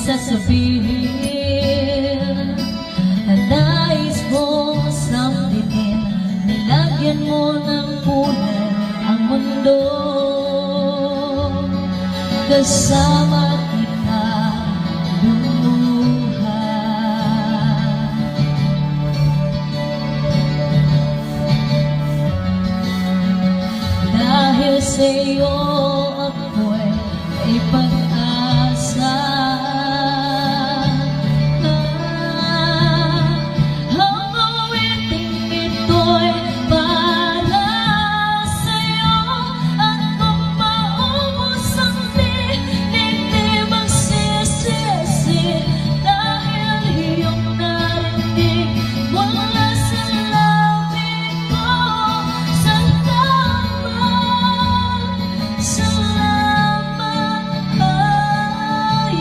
sasabihin na nais mong sambitin. Nilagyan mo ng kulay ang mundo kasama